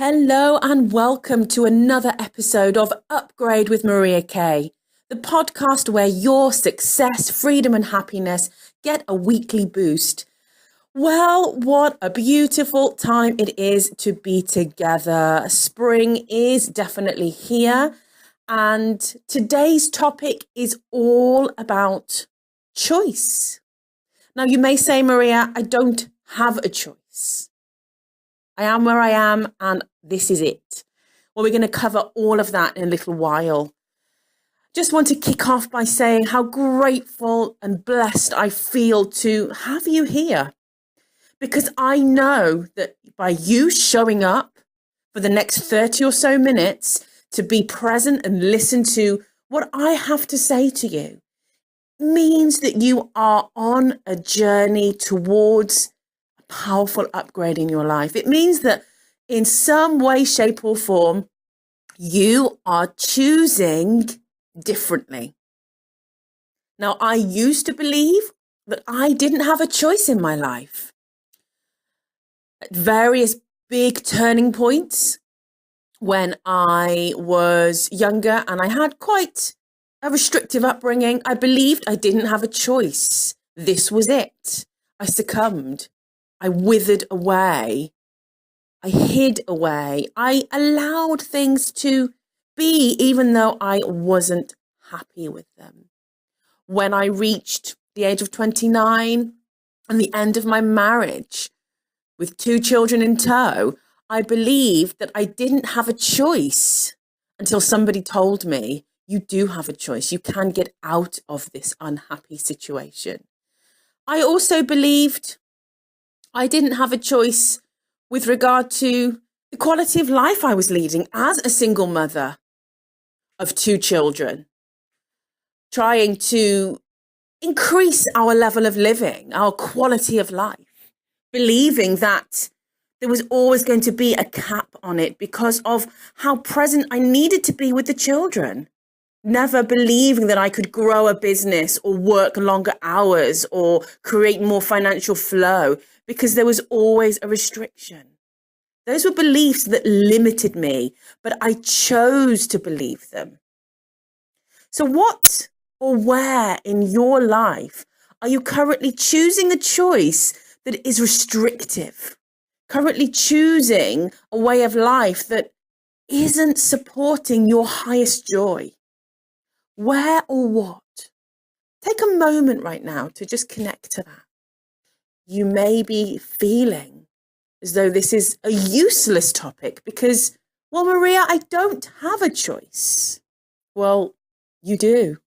Hello and welcome to another episode of UpGrade with Maria Kay, the podcast where your success, freedom and happiness get a weekly boost. Well, what a beautiful time it is to be together. Spring is definitely here, and today's topic is all about choice. Now, you may say, Maria, I don't have a choice. I am where I am, and this is it. Well, we're going to cover all of that in a little while. Just want to kick off by saying how grateful and blessed I feel to have you here. Because I know that by you showing up for the next 30 or so minutes to be present and listen to what I have to say to you means that you are on a journey towards powerful upgrade in your life. It means that in some way, shape or form, you are choosing differently. Now, I used to believe that I didn't have a choice in my life. At various big turning points when I was younger and I had quite a restrictive upbringing, I believed I didn't have a choice. This was it. I succumbed. I withered away. I hid away. I allowed things to be, even though I wasn't happy with them. When I reached the age of 29 and the end of my marriage with 2 children in tow, I believed that I didn't have a choice until somebody told me, you do have a choice. You can get out of this unhappy situation. I also believed I didn't have a choice with regard to the quality of life I was leading as a single mother of 2 children, trying to increase our level of living, our quality of life, believing that there was always going to be a cap on it because of how present I needed to be with the children. Never believing that I could grow a business or work longer hours or create more financial flow because there was always a restriction. Those were beliefs that limited me, but I chose to believe them. So what or where in your life are you currently choosing a choice that is restrictive? Currently choosing a way of life that isn't supporting your highest joy? Where or what? Take a moment right now to just connect to that. You may be feeling as though this is a useless topic because, well, Maria, I don't have a choice. Well, you do.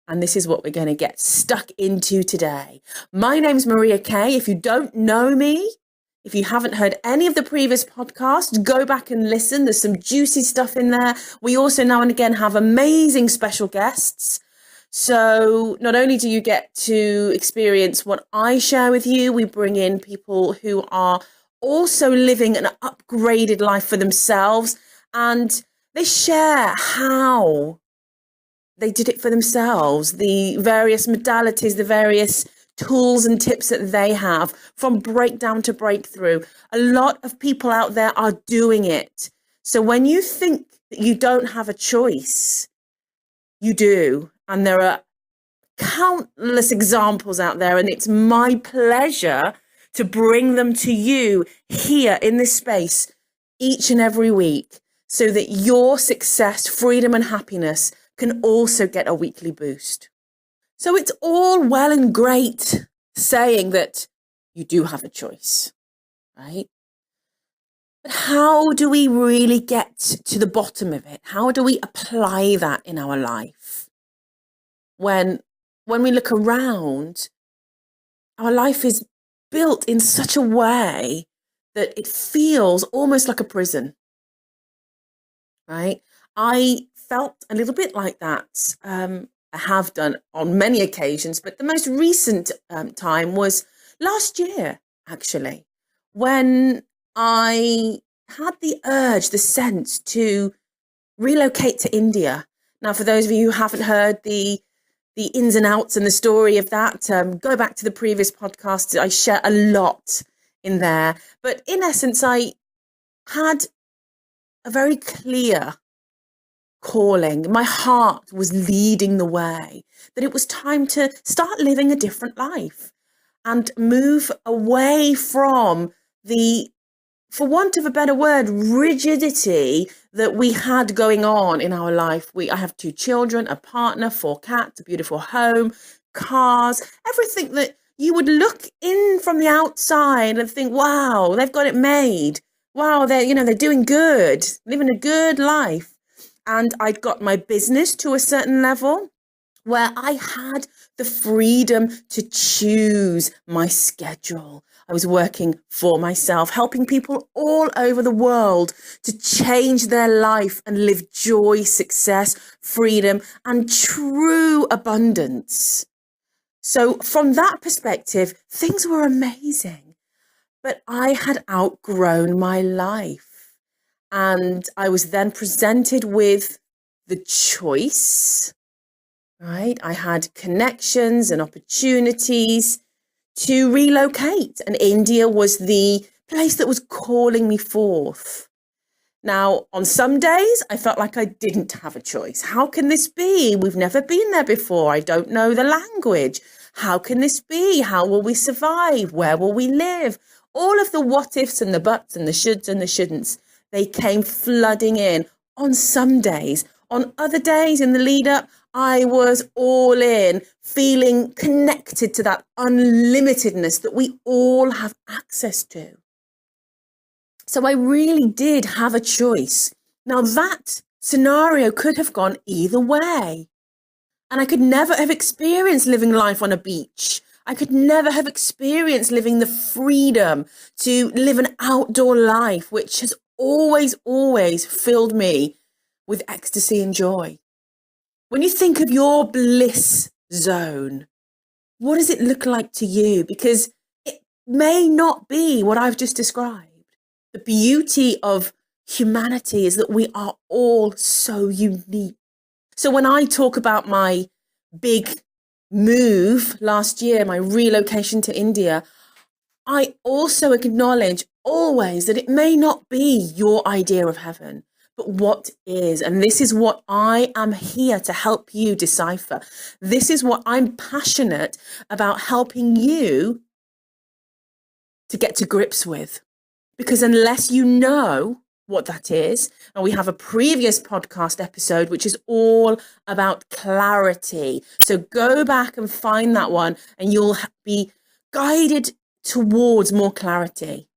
And this is what we're going to get stuck into today. My name's Maria Kay. If you don't know me, if you haven't heard any of the previous podcasts, go back and listen. There's some juicy stuff in there. We also now and again have amazing special guests. So not only do you get to experience what I share with you, we bring in people who are also living an upgraded life for themselves, and they share how they did it for themselves, the various modalities, the various tools and tips that they have from breakdown to breakthrough. A lot of people out there are doing it. So when you think that you don't have a choice, you do. And there are countless examples out there, and it's my pleasure to bring them to you here in this space each and every week so that your success, freedom and happiness can also get a weekly boost. So it's all well and great saying that you do have a choice, right? But how do we really get to the bottom of it? How do we apply that in our life? When we look around, our life is built in such a way that it feels almost like a prison, right? I felt a little bit like that. I have done on many occasions, but the most recent time was last year, actually, when I had the urge, the sense to relocate to India. Now, for those of you who haven't heard the ins and outs and the story of that, go back to the previous podcast. I share a lot in there. But in essence, I had a very clear calling. My heart was leading the way, that it was time to start living a different life and move away from the, for want of a better word, rigidity that we had going on in our life. I have 2 children, a partner, 4 cats, a beautiful home, cars, everything that you would look in from the outside and think, wow, they've got it made. Wow, they're doing good, living a good life. And I'd got my business to a certain level where I had the freedom to choose my schedule. I was working for myself, helping people all over the world to change their life and live joy, success, freedom, and true abundance. So from that perspective, things were amazing, but I had outgrown my life. And I was then presented with the choice, right? I had connections and opportunities to relocate, and India was the place that was calling me forth. Now, on some days, I felt like I didn't have a choice. How can this be? We've never been there before. I don't know the language. How can this be? How will we survive? Where will we live? All of the what ifs and the buts and the shoulds and the shouldn'ts, they came flooding in on some days. On other days in the lead up, I was all in, feeling connected to that unlimitedness that we all have access to. So I really did have a choice. Now that scenario could have gone either way. And I could never have experienced living life on a beach. I could never have experienced living the freedom to live an outdoor life, which has always, always filled me with ecstasy and joy. When you think of your bliss zone, what does it look like to you? Because it may not be what I've just described. The beauty of humanity is that we are all so unique. So when I talk about my big move last year, my relocation to India, I also acknowledge always that it may not be your idea of heaven, but what is. And this is what I am here to help you decipher. This is what I'm passionate about helping you to get to grips with. Because unless you know what that is, and we have a previous podcast episode, which is all about clarity. So go back and find that one and you'll be guided towards more clarity.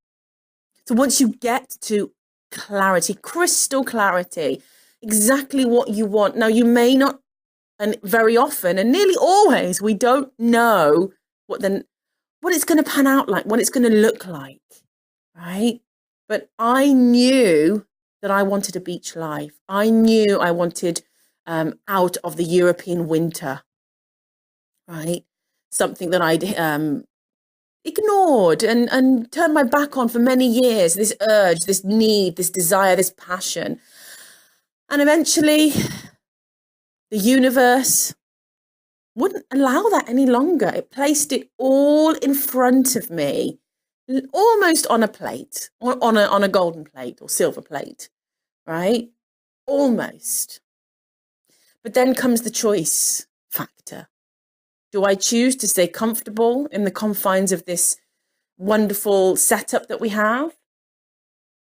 So once you get to clarity, crystal clarity, exactly what you want. Now you may not, and very often and nearly always, we don't know what it's going to pan out like, what it's going to look like. Right? But I knew that I wanted a beach life. I knew I wanted out of the European winter, right? Something that I'd ignored and turned my back on for many years, this urge, this need, this desire, this passion. And eventually the universe wouldn't allow that any longer. It placed it all in front of me, almost on a plate, or on a golden plate or silver plate, right? Almost. But then comes the choice factor. Do I choose to stay comfortable in the confines of this wonderful setup that we have,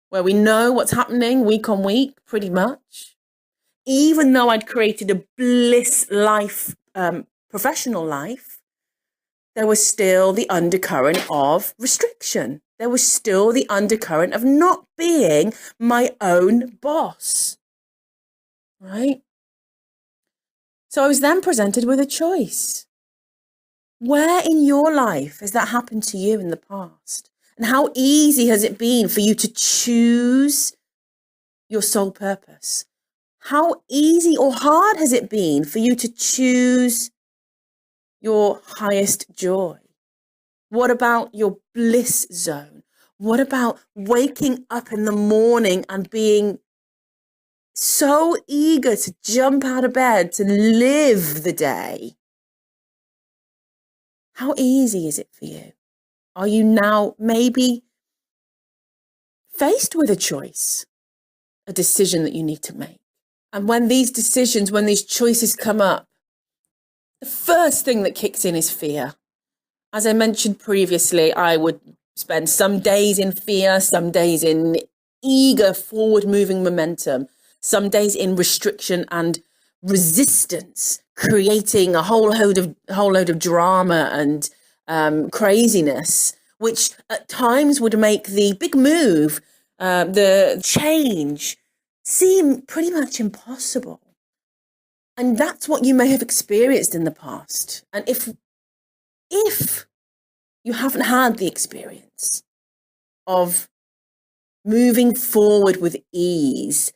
where we know what's happening week on week, pretty much? Even though I'd created a bliss life, professional life, there was still the undercurrent of restriction. There was still the undercurrent of not being my own boss, right? So I was then presented with a choice. Where in your life has that happened to you in the past? And how easy has it been for you to choose your soul purpose? How easy or hard has it been for you to choose your highest joy? What about your bliss zone? What about waking up in the morning and being so eager to jump out of bed to live the day? How easy is it for you? Are you now maybe faced with a choice, a decision that you need to make. And when these choices come up, the first thing that kicks in is fear. As I mentioned previously, I would spend some days in fear, some days in eager forward-moving momentum, some days in restriction and resistance, creating a whole load of drama and craziness, which at times would make the big move, the change, seem pretty much impossible. And that's what you may have experienced in the past. And if you haven't had the experience of moving forward with ease,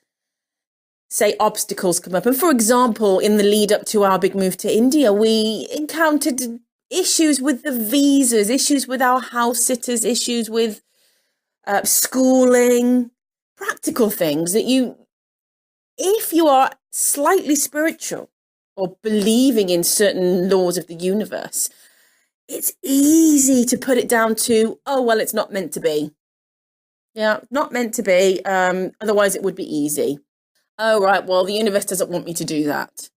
say obstacles come up. And for example, in the lead up to our big move to India, we encountered issues with the visas, issues with our house sitters, issues with schooling, practical things that if you are slightly spiritual or believing in certain laws of the universe, it's easy to put it down to, oh, well, it's not meant to be. Yeah, not meant to be. Otherwise, it would be easy. Oh, right. Well, the universe doesn't want me to do that.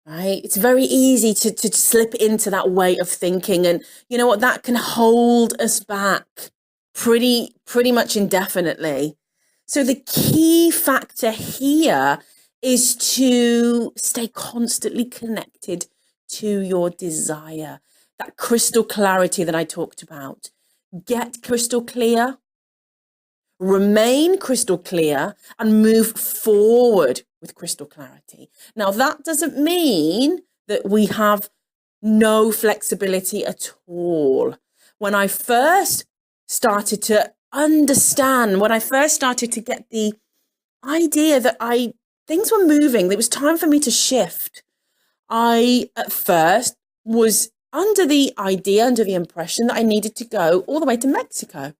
Right. It's very easy to slip into that way of thinking. And you know what? That can hold us back pretty much indefinitely. So the key factor here is to stay constantly connected to your desire. That crystal clarity that I talked about. Get crystal clear, remain crystal clear, and move forward with crystal clarity. Now, that doesn't mean that we have no flexibility at all. When I first started to understand, when I first started to get the idea that things were moving, it was time for me to shift. I, at first, was under the impression that I needed to go all the way to Mexico.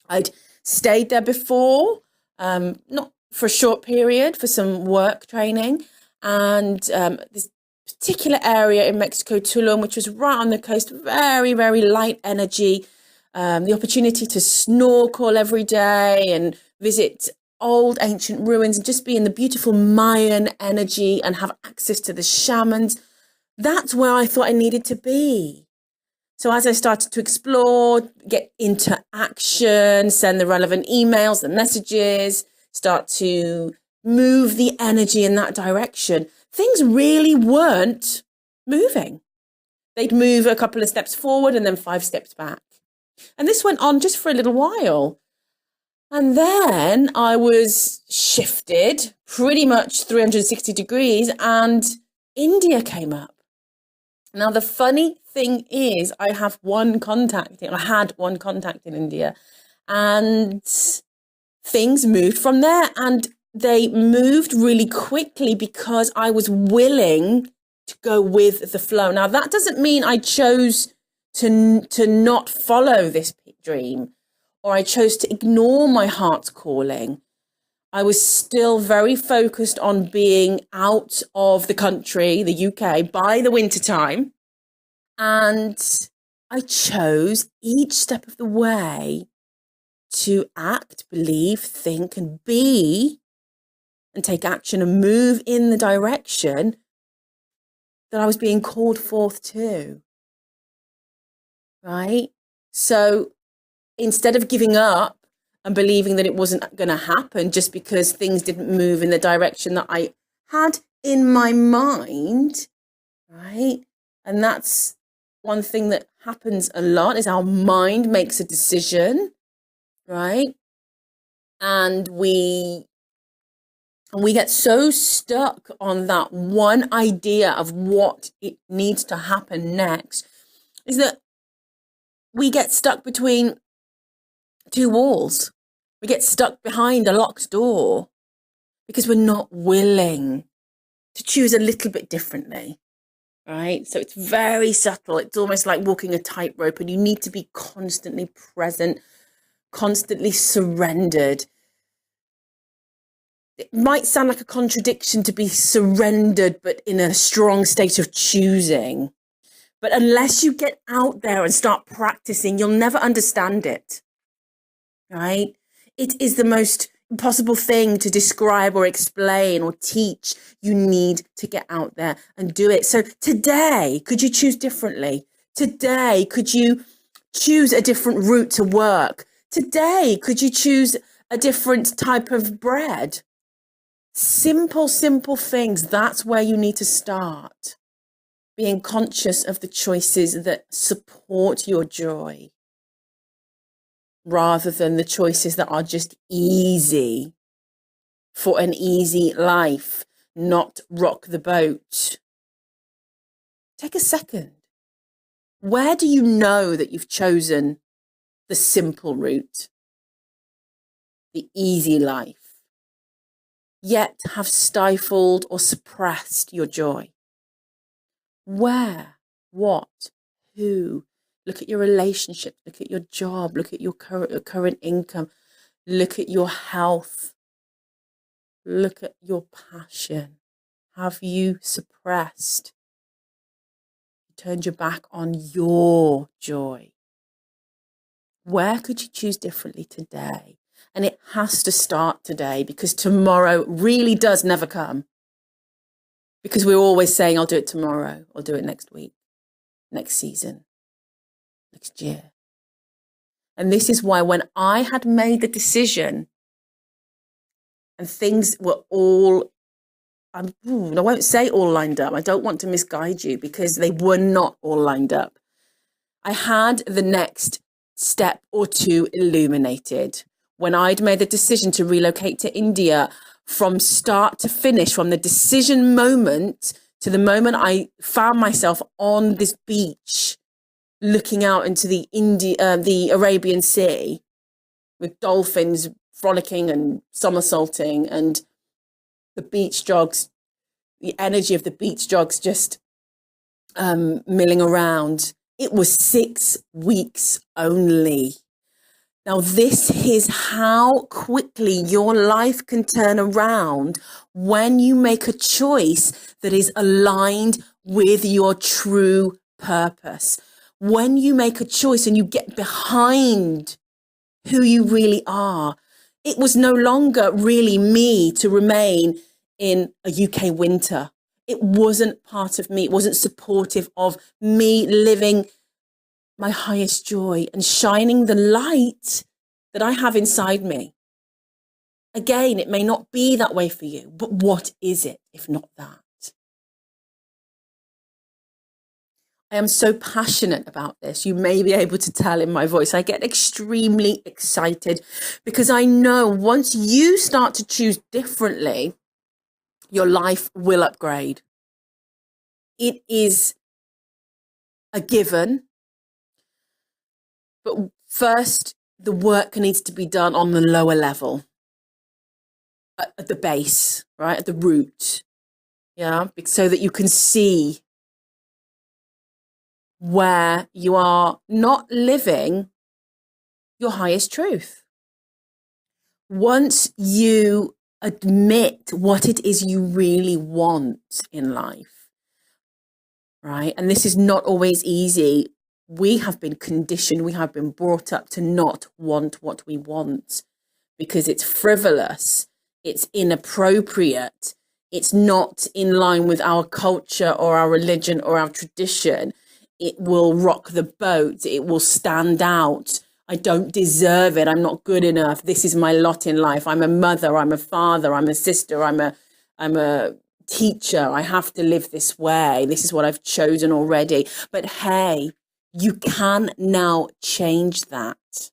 I'd stayed there before, not for a short period, for some work training. And this particular area in Mexico, Tulum, which was right on the coast, very, very light energy. The opportunity to snorkel every day and visit old ancient ruins and just be in the beautiful Mayan energy and have access to the shamans. That's where I thought I needed to be. So as I started to explore, get into action, send the relevant emails, the messages, start to move the energy in that direction, things really weren't moving. They'd move a couple of steps forward and then 5 steps back. And this went on just for a little while. And then I was shifted pretty much 360 degrees and India came up. Now, the funny thing is I had one contact in India, and things moved from there, and they moved really quickly because I was willing to go with the flow. Now, that doesn't mean I chose to not follow this dream, or I chose to ignore my heart's calling. I was still very focused on being out of the country, the UK, by the winter time. And I chose each step of the way to act, believe, think, and be, and take action and move in the direction that I was being called forth to. Right? So instead of giving up and believing that it wasn't going to happen just because things didn't move in the direction that I had in my mind, right? And that's one thing that happens a lot, is our mind makes a decision, right? And we get so stuck on that one idea of what it needs to happen next, is that we get stuck between 2 walls. We get stuck behind a locked door because we're not willing to choose a little bit differently, right? So it's very subtle. It's almost like walking a tightrope, and you need to be constantly present, constantly surrendered. It might sound like a contradiction to be surrendered, but in a strong state of choosing. But unless you get out there and start practicing, you'll never understand it. Right? It is the most impossible thing to describe or explain or teach. You need to get out there and do it. So today, could you choose differently? Today, could you choose a different route to work? Today, could you choose a different type of bread? Simple, simple things. That's where you need to start. Being conscious of the choices that support your joy, rather than the choices that are just easy for an easy life, not rock the boat. Take a second. Where do you know that you've chosen the simple route, the easy life, yet have stifled or suppressed your joy? Where? What? Who? Look at your relationship, look at your job, look at your current income, look at your health, look at your passion. Have you suppressed? Turned your back on your joy? Where could you choose differently today? And it has to start today, because tomorrow really does never come. Because we're always saying, I'll do it tomorrow, I'll do it next week, next season, next year. And this is why when I had made the decision and things were all, I won't say all lined up. I don't want to misguide you, because they were not all lined up. I had the next step or two illuminated. When I'd made the decision to relocate to India, from start to finish, from the decision moment to the moment I found myself on this beach, looking out into the Arabian Sea, with dolphins frolicking and somersaulting, and the beach jogs, the energy of the beach jogs just milling around. It was 6 weeks only. Now, this is how quickly your life can turn around when you make a choice that is aligned with your true purpose. When you make a choice and you get behind who you really are. It was no longer really me to remain in a UK winter. It wasn't part of me. It wasn't supportive of me living my highest joy and shining the light that I have inside me. Again, it may not be that way for you, but what is it if not that? I am so passionate about this. You may be able to tell in my voice. I get extremely excited because I know once you start to choose differently, your life will upgrade. It is a given. But first, the work needs to be done on the lower level, at the base, right? At the root. Yeah. So that you can see where you are not living your highest truth. Once you admit what it is you really want in life, right? And this is not always easy. We have been conditioned, we have been brought up to not want what we want because it's frivolous, it's inappropriate, it's not in line with our culture or our religion or our tradition. It will rock the boat, it will stand out. I don't deserve it, I'm not good enough, this is my lot in life. I'm a mother, I'm a father, I'm a sister, I'm a teacher, I have to live this way. This is what I've chosen already. But hey, you can now change that,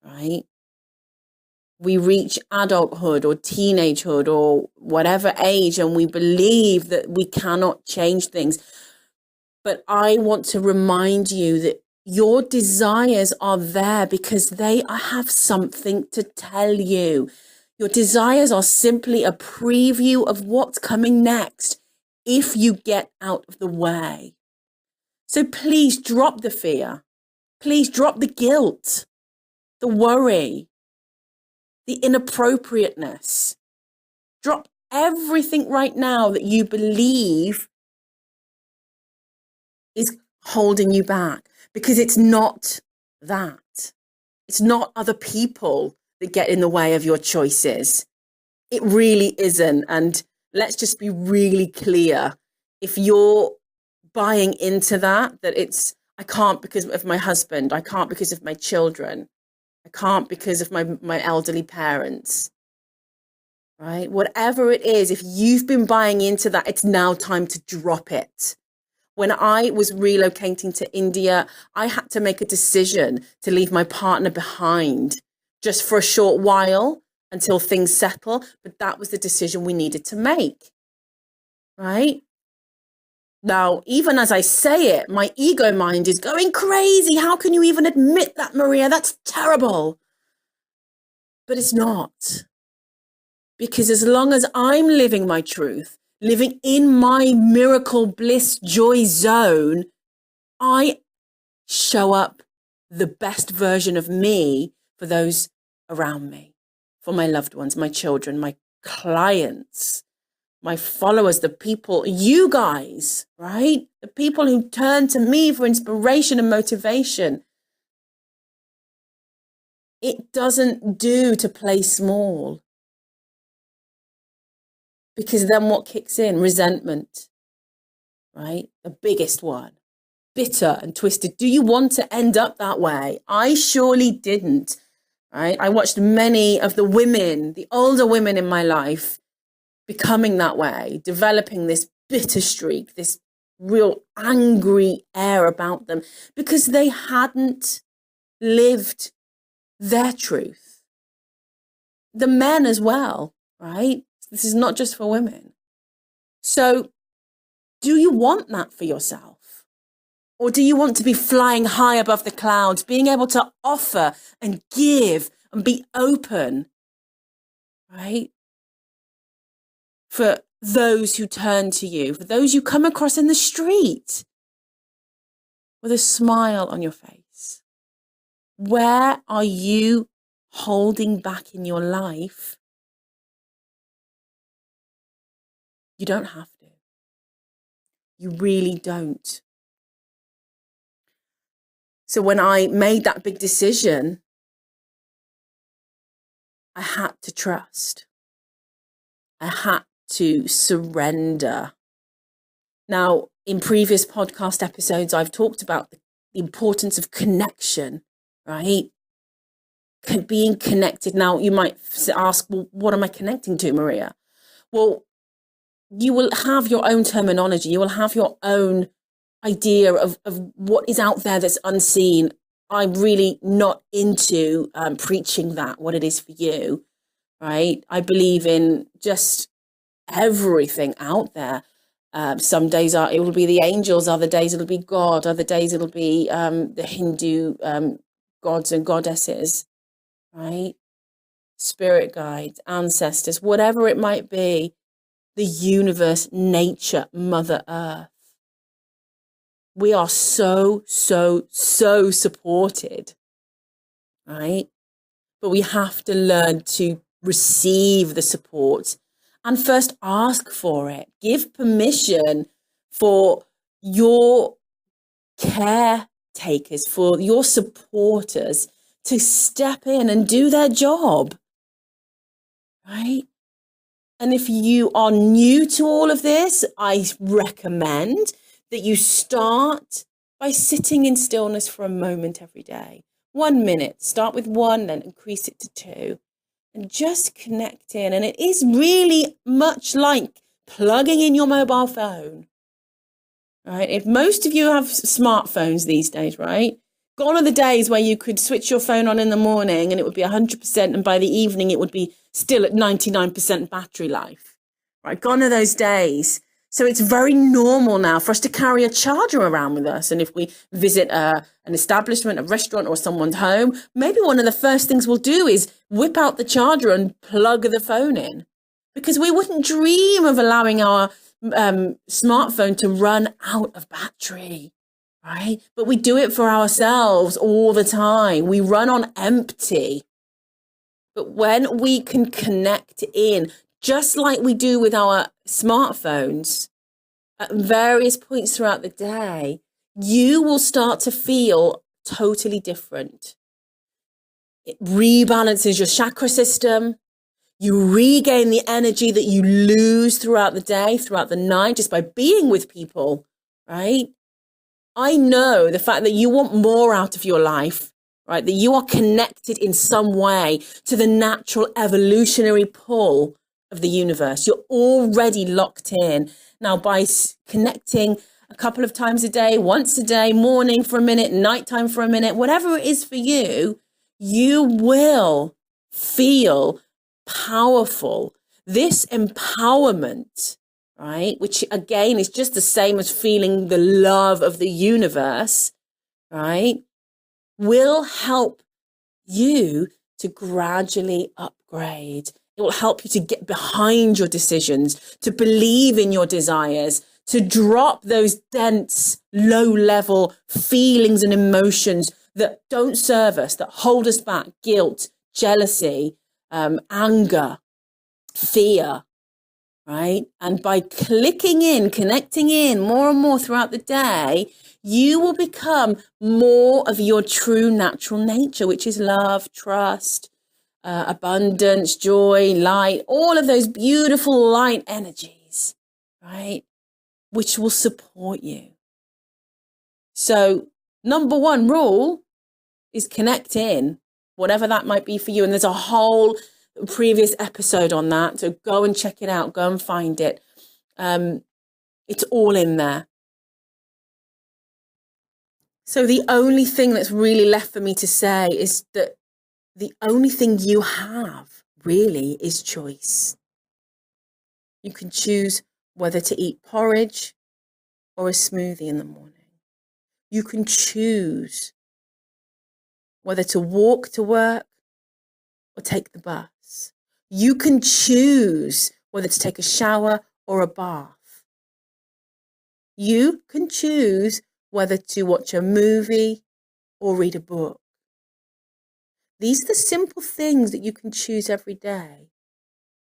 right? We reach adulthood or teenagehood or whatever age, and we believe that we cannot change things. But I want to remind you that your desires are there because they have something to tell you. Your desires are simply a preview of what's coming next if you get out of the way. So please drop the fear. Please drop the guilt, the worry, the inappropriateness. Drop everything right now that you believe is holding you back, because it's not that. It's not other people that get in the way of your choices. It really isn't. And let's just be really clear. If you're buying into that it's, I can't because of my husband, I can't because of my children, I can't because of my elderly parents, right? Whatever it is, if you've been buying into that, it's now time to drop it. When I was relocating to India, I had to make a decision to leave my partner behind just for a short while until things settle. But that was the decision we needed to make, right? Now, even as I say it, my ego mind is going crazy. How can you even admit that, Maria? That's terrible. But it's not. Because as long as I'm living my truth, living in my miracle, bliss, joy zone, I show up the best version of me for those around me, for my loved ones, my children, my clients, my followers, the people, you guys, right? The people who turn to me for inspiration and motivation. It doesn't do to play small. Because then what kicks in? Resentment, right? The biggest one. Bitter and twisted. Do you want to end up that way? I surely didn't, right? I watched many of the women, the older women in my life, becoming that way, developing this bitter streak, this real angry air about them because they hadn't lived their truth. The men as well, right? This is not just for women. So do you want that for yourself? Or do you want to be flying high above the clouds, being able to offer and give and be open, right? For those who turn to you, for those you come across in the street with a smile on your face. Where are you holding back in your life? You don't have to. You really don't. So when I made that big decision, I had to trust. I had to surrender. Now, in previous podcast episodes, I've talked about the importance of connection, right? Being connected. Now, you might ask, well, what am I connecting to, Maria? Well, you will have your own terminology. You will have your own idea of what is out there that's unseen. I'm really not into preaching that, what it is for you, right? I believe in just everything out there. Some days it will be the angels, other days it'll be God, other days it'll be the Hindu gods and goddesses, right? Spirit guides, ancestors, whatever it might be, the universe, nature, Mother Earth. We are so supported, right? But we have to learn to receive the support and first ask for it. Give permission for your caretakers, for your supporters to step in and do their job, right? And if you are new to all of this, I recommend that you start by sitting in stillness for a moment every day. 1 minute. Start with 1, then increase it to 2. And just connect in. And it is really much like plugging in your mobile phone, right? If most of you have smartphones these days, right? Gone are the days where you could switch your phone on in the morning and it would be 100%, and by the evening it would be still at 99% battery life, right? Gone are those days. So it's very normal now for us to carry a charger around with us. And if we visit an establishment, a restaurant, or someone's home, maybe one of the first things we'll do is whip out the charger and plug the phone in, because we wouldn't dream of allowing our smartphone to run out of battery, right? But we do it for ourselves all the time. We run on empty. But when we can connect in, just like we do with our smartphones, at various points throughout the day, you will start to feel totally different. It rebalances your chakra system. You regain the energy that you lose throughout the day, throughout the night, just by being with people, right? I know the fact that you want more out of your life, right? That you are connected in some way to the natural evolutionary pull of the universe. You're already locked in. Now, by connecting a couple of times a day, once a day, morning for a minute, nighttime for a minute, whatever it is for you, you will feel powerful. This empowerment, right, which again is just the same as feeling the love of the universe, right, will help you to gradually upgrade. It will help you to get behind your decisions, to believe in your desires, to drop those dense, low-level feelings and emotions that don't serve us, that hold us back: guilt, jealousy, anger, fear, right? And by clicking in, connecting in more and more throughout the day, you will become more of your true natural nature, which is love, trust, abundance, joy, light, all of those beautiful light energies, right? Which will support you. So, number one rule is connect in, whatever that might be for you. And there's a whole previous episode on that. So go and check it out. Go and find it. It's all in there. So the only thing that's really left for me to say is that the only thing you have really is choice. You can choose whether to eat porridge or a smoothie in the morning. You can choose whether to walk to work or take the bus. You can choose whether to take a shower or a bath. You can choose whether to watch a movie or read a book. These are the simple things that you can choose every day.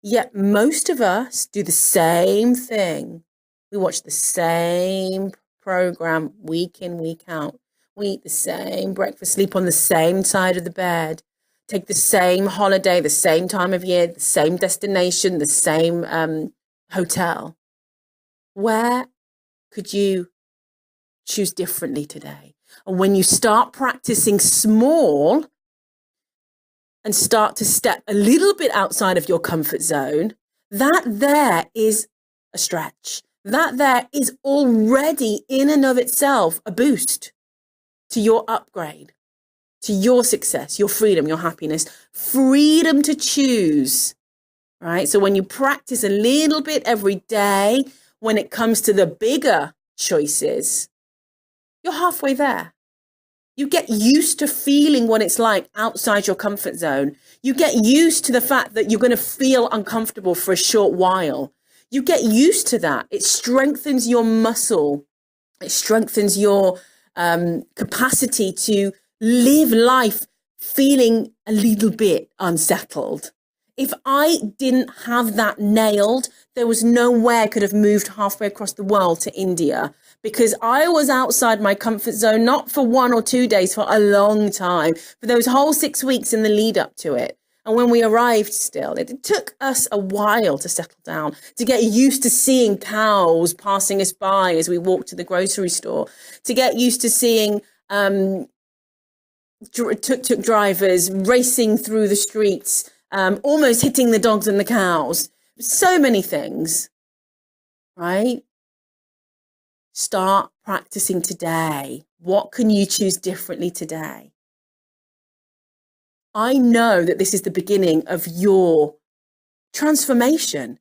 Yet most of us do the same thing. We watch the same program week in, week out. We eat the same breakfast, sleep on the same side of the bed, take the same holiday, the same time of year, the same destination, the same hotel. Where could you choose differently today? And when you start practicing small and start to step a little bit outside of your comfort zone, that there is a stretch. That there is already in and of itself a boost to your upgrade, to your success, your freedom, your happiness, freedom to choose, right? So when you practice a little bit every day, when it comes to the bigger choices, you're halfway there. You get used to feeling what it's like outside your comfort zone. You get used to the fact that you're going to feel uncomfortable for a short while. You get used to that. It strengthens your muscle. It strengthens your capacity to live life feeling a little bit unsettled. If I didn't have that nailed, there was no way I could have moved halfway across the world to India, because I was outside my comfort zone, not for 1 or 2 days, for a long time, for those whole 6 weeks in the lead up to it. And when we arrived still, it took us a while to settle down, to get used to seeing cows passing us by as we walked to the grocery store, to get used to seeing tuk-tuk drivers racing through the streets, almost hitting the dogs and the cows. So many things, right? Start practicing today. What can you choose differently today? I know that this is the beginning of your transformation,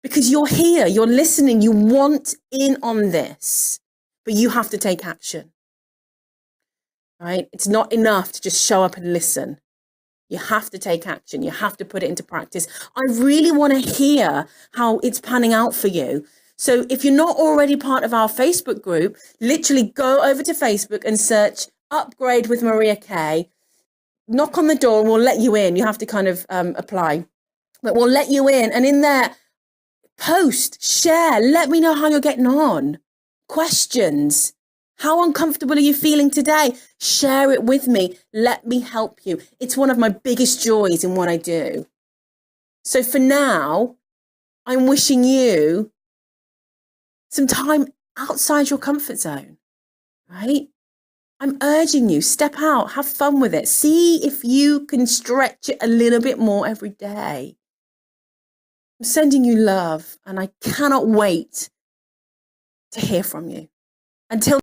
because you're here, you're listening, you want in on this, but you have to take action, right? It's not enough to just show up and listen. You have to take action. You have to put it into practice. I really want to hear how it's panning out for you. So if you're not already part of our Facebook group, literally go over to Facebook and search Upgrade with Maria Kay. Knock on the door and we'll let you in. You have to kind of apply, but we'll let you in. And in there, post, share, let me know how you're getting on. Questions. How uncomfortable are you feeling today? Share it with me. Let me help you. It's one of my biggest joys in what I do. So for now, I'm wishing you some time outside your comfort zone, right? I'm urging you, step out, have fun with it. See if you can stretch it a little bit more every day. I'm sending you love, and I cannot wait to hear from you. Until